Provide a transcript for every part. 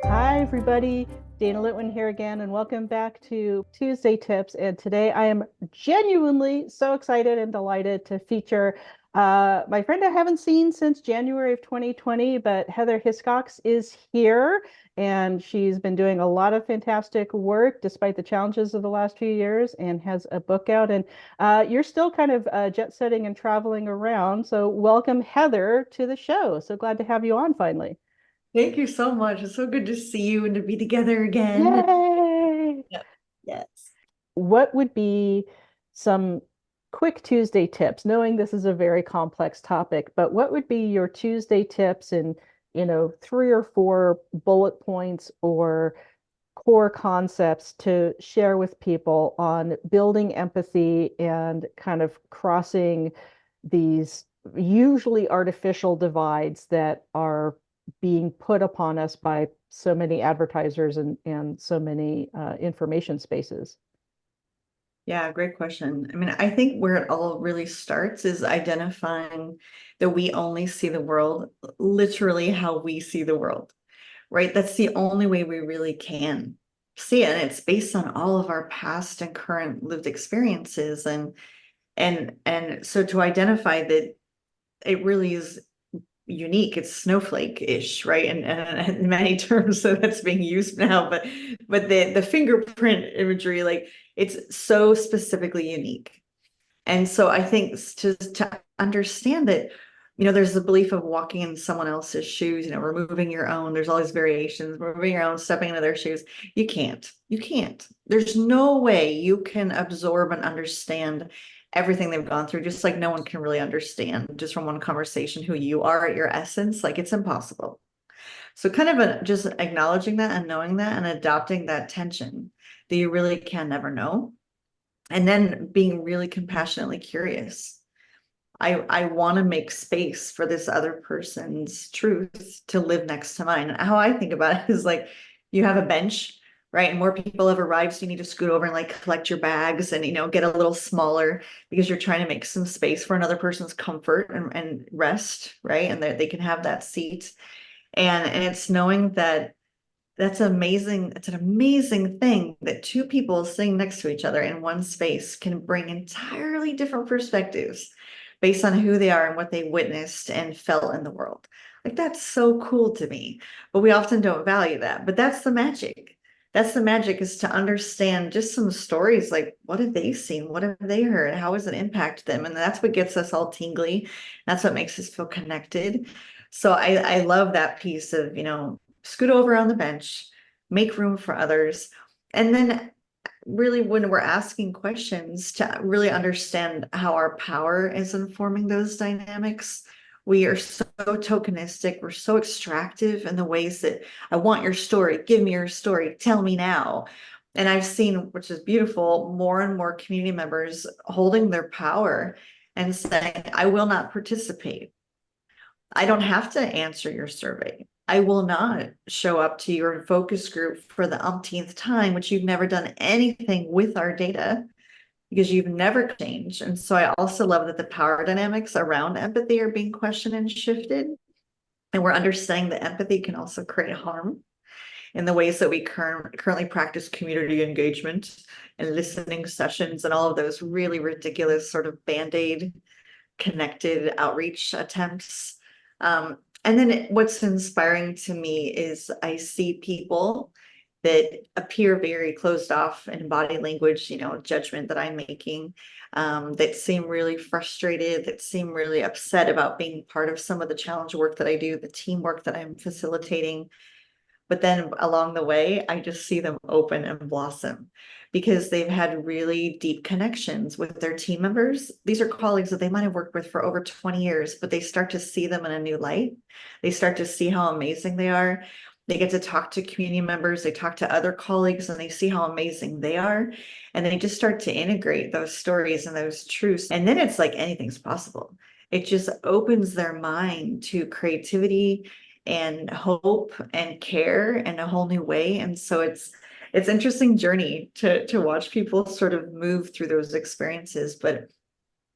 Hi, everybody. Dana Litwin here again, and welcome back to Tuesday Tips. And today I am genuinely so excited and delighted to feature my friend I haven't seen since January of 2020, but Heather Hiscox is here, and she's been doing a lot of fantastic work despite the challenges of the last few years, and has a book out. And you're still kind of jet setting and traveling around. So welcome, Heather, to the show. So glad to have you on finally. Thank you so much. It's so good to see you and to be together again. Yay! Yep. Yes. What would be some quick Tuesday tips, knowing this is a very complex topic, but what would be your Tuesday tips in, three or four bullet points or core concepts to share with people on building empathy and kind of crossing these usually artificial divides that are being put upon us by so many advertisers and so many information spaces? Yeah, great question. I mean, I think where it all really starts is identifying that we only see the world literally how we see the world, right? That's the only way we really can see it. And it's based on all of our past and current lived experiences. And so to identify that it really is unique. It's snowflake-ish, right? And in many terms so that's being used now, but the fingerprint imagery, like it's so specifically unique. And so I think to understand that, there's the belief of walking in someone else's shoes, removing your own. There's all these variations, removing your own, stepping into their shoes. You can't. You can't. There's no way you can absorb and understand everything they've gone through, just like no one can really understand just from one conversation who you are at your essence. Like it's impossible. So kind of just acknowledging that and knowing that and adopting that tension that you really can never know. And then being really compassionately curious. I want to make space for this other person's truth to live next to mine. And how I think about it is like you have a bench, right? And more people have arrived, so you need to scoot over and like collect your bags and get a little smaller because you're trying to make some space for another person's comfort and rest, right? And that they can have that seat. And it's knowing that that's amazing. It's an amazing thing that two people sitting next to each other in one space can bring entirely different perspectives based on who they are and what they witnessed and felt in the world. Like that's so cool to me, but we often don't value that. But that's the magic. That's the magic, is to understand just some stories, like what have they seen? What have they heard? How has it impacted them? And that's what gets us all tingly. That's what makes us feel connected. So I love that piece of, scoot over on the bench, make room for others. And then really when we're asking questions to really understand how our power is informing those dynamics, we are so tokenistic, we're so extractive in the ways that I want your story, give me your story, tell me now. And I've seen, which is beautiful, more and more community members holding their power and saying, I will not participate. I don't have to answer your survey. I will not show up to your focus group for the umpteenth time, which you've never done anything with our data because you've never changed. And so I also love that the power dynamics around empathy are being questioned and shifted. And we're understanding that empathy can also create harm in the ways that we currently practice community engagement and listening sessions and all of those really ridiculous sort of band-aid connected outreach attempts. And then what's inspiring to me is I see people that appear very closed off in body language, judgment that I'm making, that seem really frustrated, that seem really upset about being part of some of the challenge work that I do, the teamwork that I'm facilitating. But then along the way, I just see them open and blossom because they've had really deep connections with their team members. These are colleagues that they might have worked with for over 20 years, but they start to see them in a new light. They start to see how amazing they are. They get to talk to community members, they talk to other colleagues, and they see how amazing they are. And they just start to integrate those stories and those truths. And then it's like anything's possible. It just opens their mind to creativity and hope and care in a whole new way. And so it's interesting journey to watch people sort of move through those experiences. But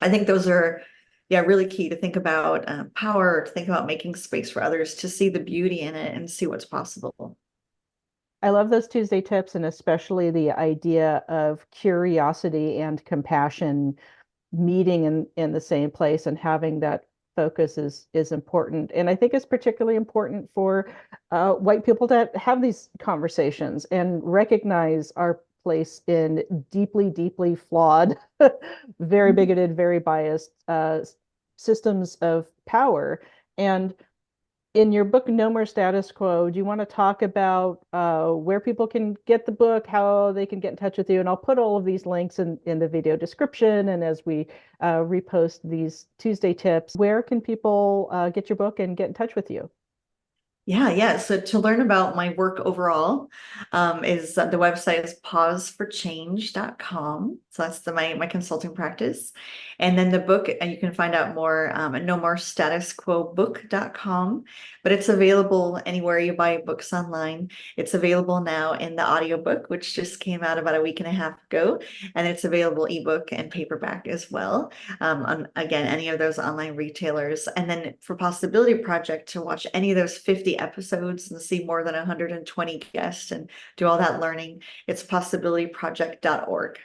I think those are, yeah, really key to think about power, to think about making space for others, to see the beauty in it and see what's possible. I love those Tuesday tips, and especially the idea of curiosity and compassion meeting in the same place, and having that focus is important. And I think it's particularly important for white people to have these conversations and recognize our place in deeply, deeply flawed, very bigoted, very biased systems of power. And in your book, No More Status Quo, do you want to talk about where people can get the book, how they can get in touch with you? And I'll put all of these links in the video description. And as we repost these Tuesday tips, where can people get your book and get in touch with you? Yeah. So to learn about my work overall, is the website is pauseforchange.com. So that's my consulting practice. And then the book, you can find out more at nomorestatusquobook.com, but it's available anywhere you buy books online. It's available now in the audiobook, which just came out about a week and a half ago, and it's available ebook and paperback as well. On again, any of those online retailers. And then for Possibility Project, to watch any of those 50 episodes and see more than 120 guests and do all that learning, it's possibilityproject.org.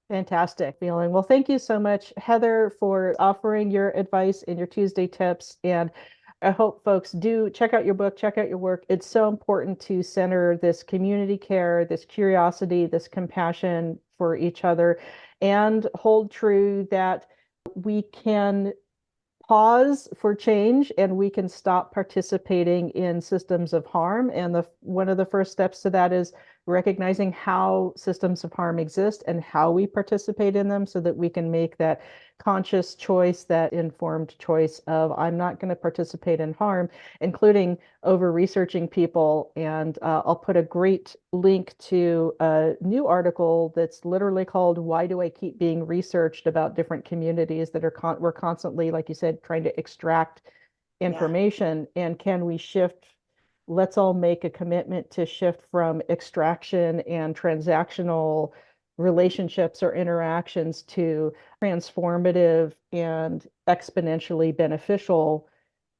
Fantastic feeling. Well, thank you so much, Heather, for offering your advice and your Tuesday tips. And I hope folks do check out your book, check out your work. It's so important to center this community care, this curiosity, this compassion for each other, and hold true that we can pause for change and we can stop participating in systems of harm. And one of the first steps to that is recognizing how systems of harm exist and how we participate in them, so that we can make that conscious choice, that informed choice of I'm not going to participate in harm, including over researching people. And I'll put a great link to a new article that's literally called "Why Do I Keep Being Researched?" about different communities that we're constantly, like you said, trying to extract Yeah. information. And can we shift? Let's all make a commitment to shift from extraction and transactional relationships or interactions to transformative and exponentially beneficial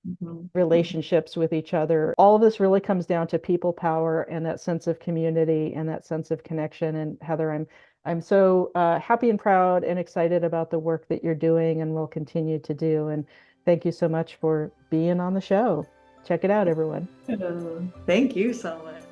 Mhm. relationships with each other. All of this really comes down to people power and that sense of community and that sense of connection. And Heather, I'm so happy and proud and excited about the work that you're doing and will continue to do. And thank you so much for being on the show. Check it out, everyone. Thank you so much.